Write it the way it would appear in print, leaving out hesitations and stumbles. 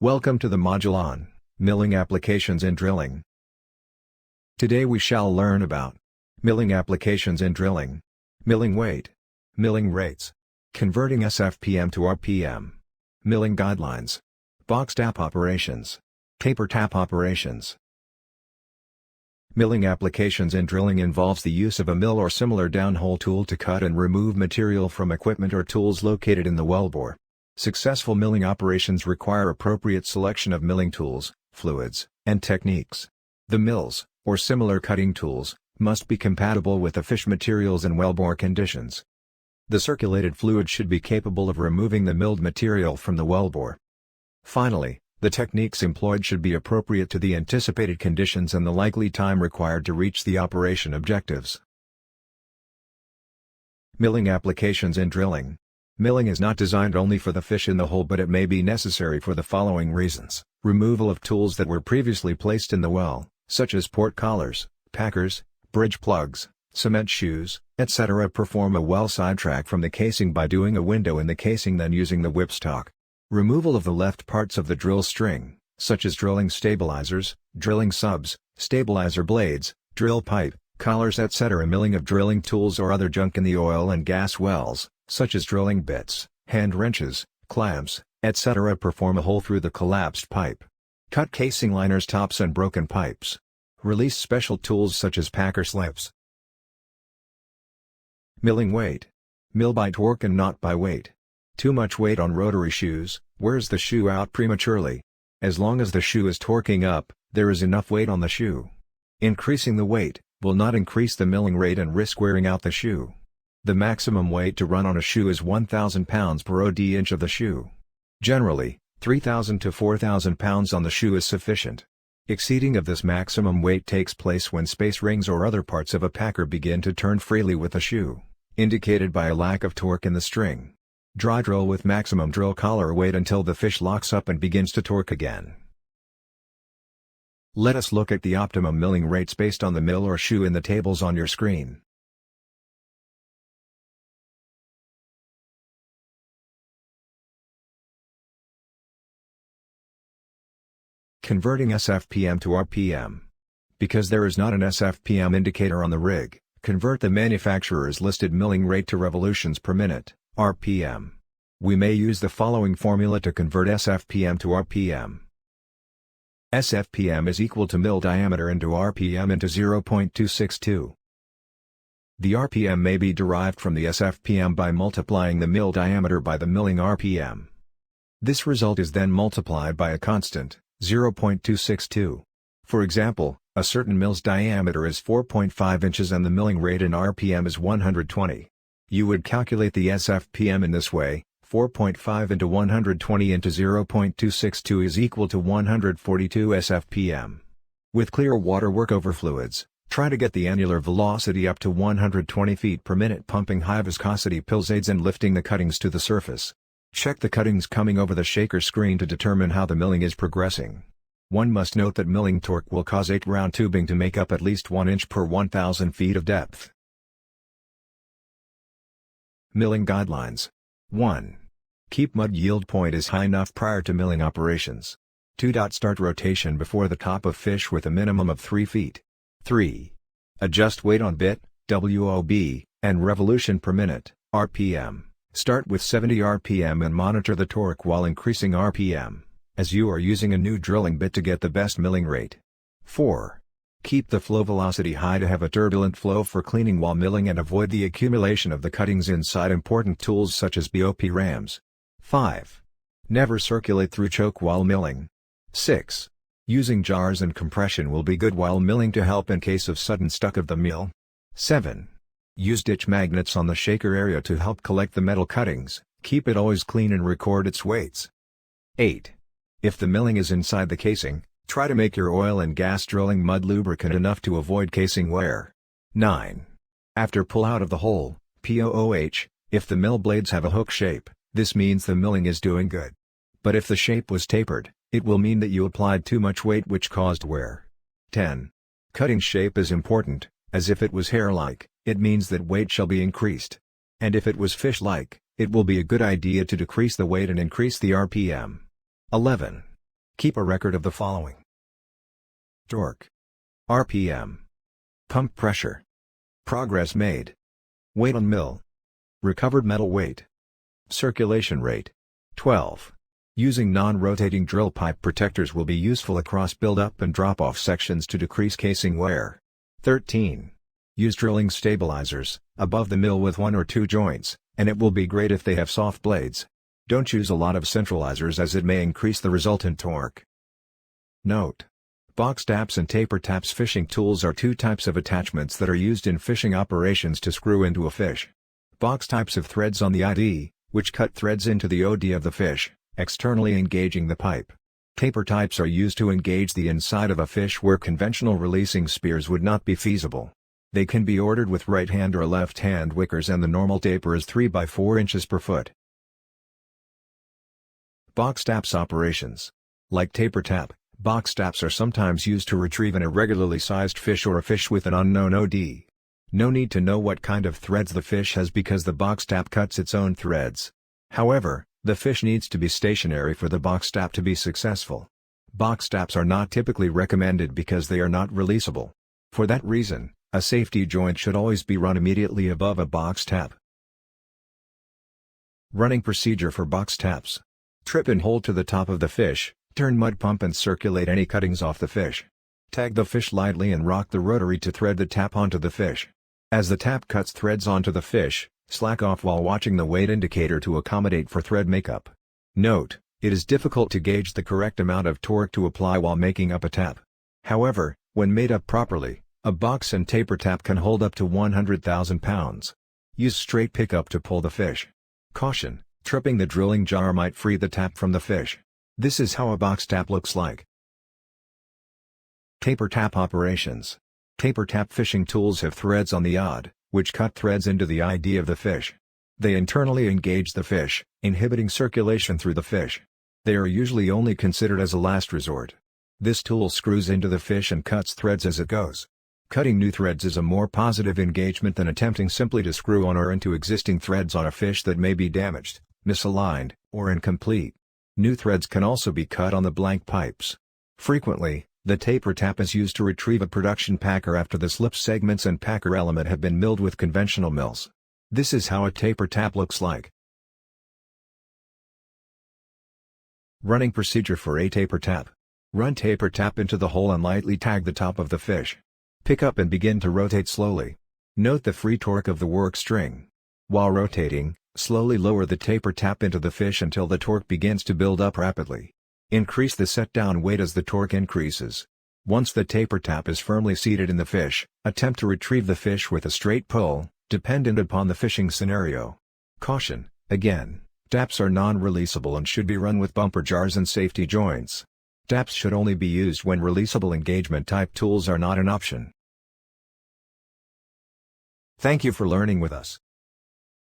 Welcome to the module on milling applications in drilling. Today we shall learn about milling applications in drilling, milling weight, milling rates, converting SFPM to RPM, milling guidelines, box tap operations, taper tap operations. Milling applications in drilling involves the use of a mill or similar downhole tool to cut and remove material from equipment or tools located in the wellbore. Successful milling operations require appropriate selection of milling tools, fluids, and techniques. The mills, or similar cutting tools, must be compatible with the fish materials and wellbore conditions. The circulated fluid should be capable of removing the milled material from the wellbore. Finally, the techniques employed should be appropriate to the anticipated conditions and the likely time required to reach the operation objectives. Milling applications in drilling. Milling is not designed only for the fish in the hole, but it may be necessary for the following reasons: removal of tools that were previously placed in the well, such as port collars, packers, bridge plugs, cement shoes, etc. Perform a well sidetrack from the casing by doing a window in the casing, then using the whipstock. Removal of the left parts of the drill string, such as drilling stabilizers, drilling subs, stabilizer blades, drill pipe, collars, etc. Milling of drilling tools or other junk in the oil and gas wells, such as drilling bits, hand wrenches, clamps, etc. Perform a hole through the collapsed pipe. Cut casing liners, tops and broken pipes. Release special tools such as packer slips. Milling weight. Mill by torque and not by weight. Too much weight on rotary shoes wears the shoe out prematurely. As long as the shoe is torquing up, there is enough weight on the shoe. Increasing the weight will not increase the milling rate and risk wearing out the shoe. The maximum weight to run on a shoe is 1,000 pounds per OD inch of the shoe. Generally, 3,000 to 4,000 pounds on the shoe is sufficient. Exceeding of this maximum weight takes place when space rings or other parts of a packer begin to turn freely with the shoe, indicated by a lack of torque in the string. Dry drill with maximum drill collar weight until the fish locks up and begins to torque again. Let us look at the optimum milling rates based on the mill or shoe in the tables on your screen. Converting SFPM to RPM. Because there is not an SFPM indicator on the rig, convert the manufacturer's listed milling rate to revolutions per minute, RPM. We may use the following formula to convert SFPM to RPM. SFPM is equal to mill diameter into RPM into 0.262. The RPM may be derived from the SFPM by multiplying the mill diameter by the milling RPM. This result is then multiplied by a constant, 0.262. For example, a certain mill's diameter is 4.5 inches and the milling rate in RPM is 120. You would calculate the SFPM in this way: 4.5 into 120 into 0.262 is equal to 142 SFPM. With clear water workover fluids, try to get the annular velocity up to 120 feet per minute, pumping high viscosity pulsades and lifting the cuttings to the surface. Check the cuttings coming over the shaker screen to determine how the milling is progressing. One must note that milling torque will cause 8 round tubing to make up at least 1 inch per 1,000 feet of depth. Milling guidelines. 1. Keep mud yield point as high enough prior to milling operations. 2. Start rotation before the top of fish with a minimum of 3 feet. 3. Adjust weight on bit, WOB, and revolution per minute, RPM. Start with 70 RPM and monitor the torque while increasing RPM, as you are using a new drilling bit to get the best milling rate. 4. Keep the flow velocity high to have a turbulent flow for cleaning while milling and avoid the accumulation of the cuttings inside important tools such as BOP rams. 5. Never circulate through choke while milling. 6. Using jars and compression will be good while milling to help in case of sudden stuck of the mill. 7. Use ditch magnets on the shaker area to help collect the metal cuttings, keep it always clean and record its weights. 8. If the milling is inside the casing, try to make your oil and gas drilling mud lubricant enough to avoid casing wear. 9. After pull out of the hole, POOH, if the mill blades have a hook shape, this means the milling is doing good. But if the shape was tapered, it will mean that you applied too much weight which caused wear. 10. Cutting shape is important, as if it was hair-like, it means that weight shall be increased. And if it was fish-like, it will be a good idea to decrease the weight and increase the RPM. 11. Keep a record of the following: torque, RPM, pump pressure, progress made, weight on mill, recovered metal weight, circulation rate. 12. Using non-rotating drill pipe protectors will be useful across build-up and drop-off sections to decrease casing wear. 13. Use drilling stabilizers, above the mill with 1 or 2 joints, and it will be great if they have soft blades. Don't use a lot of centralizers as it may increase the resultant torque. Note: box taps and taper taps fishing tools are 2 types of attachments that are used in fishing operations to screw into a fish. Box types have threads on the ID, which cut threads into the OD of the fish, externally engaging the pipe. Taper types are used to engage the inside of a fish where conventional releasing spears would not be feasible. They can be ordered with right-hand or left-hand wickers and the normal taper is 3 by 4 inches per foot. Box taps operations. Like taper tap, box taps are sometimes used to retrieve an irregularly sized fish or a fish with an unknown OD. No need to know what kind of threads the fish has because the box tap cuts its own threads. However, the fish needs to be stationary for the box tap to be successful. Box taps are not typically recommended because they are not releasable. For that reason, a safety joint should always be run immediately above a box tap. Running procedure for box taps. Trip and hold to the top of the fish, turn mud pump and circulate any cuttings off the fish. Tag the fish lightly and rock the rotary to thread the tap onto the fish. As the tap cuts threads onto the fish, slack off while watching the weight indicator to accommodate for thread makeup. Note: it is difficult to gauge the correct amount of torque to apply while making up a tap. However, when made up properly, a box and taper tap can hold up to 100,000 pounds. Use straight pickup to pull the fish. Caution: tripping the drilling jar might free the tap from the fish. This is how a box tap looks like. Taper tap operations. Taper tap fishing tools have threads on the odd, which cut threads into the ID of the fish. They internally engage the fish, inhibiting circulation through the fish. They are usually only considered as a last resort. This tool screws into the fish and cuts threads as it goes. Cutting new threads is a more positive engagement than attempting simply to screw on or into existing threads on a fish that may be damaged, misaligned, or incomplete. New threads can also be cut on the blank pipes. Frequently, the taper tap is used to retrieve a production packer after the slip segments and packer element have been milled with conventional mills. This is how a taper tap looks like. Running procedure for a taper tap. Run taper tap into the hole and lightly tag the top of the fish. Pick up and begin to rotate slowly. Note the free torque of the work string. While rotating, slowly lower the taper tap into the fish until the torque begins to build up rapidly. Increase the set-down weight as the torque increases. Once the taper tap is firmly seated in the fish, attempt to retrieve the fish with a straight pull, dependent upon the fishing scenario. Caution: again, taps are non-releasable and should be run with bumper jars and safety joints. Taps should only be used when releasable engagement type tools are not an option. Thank you for learning with us.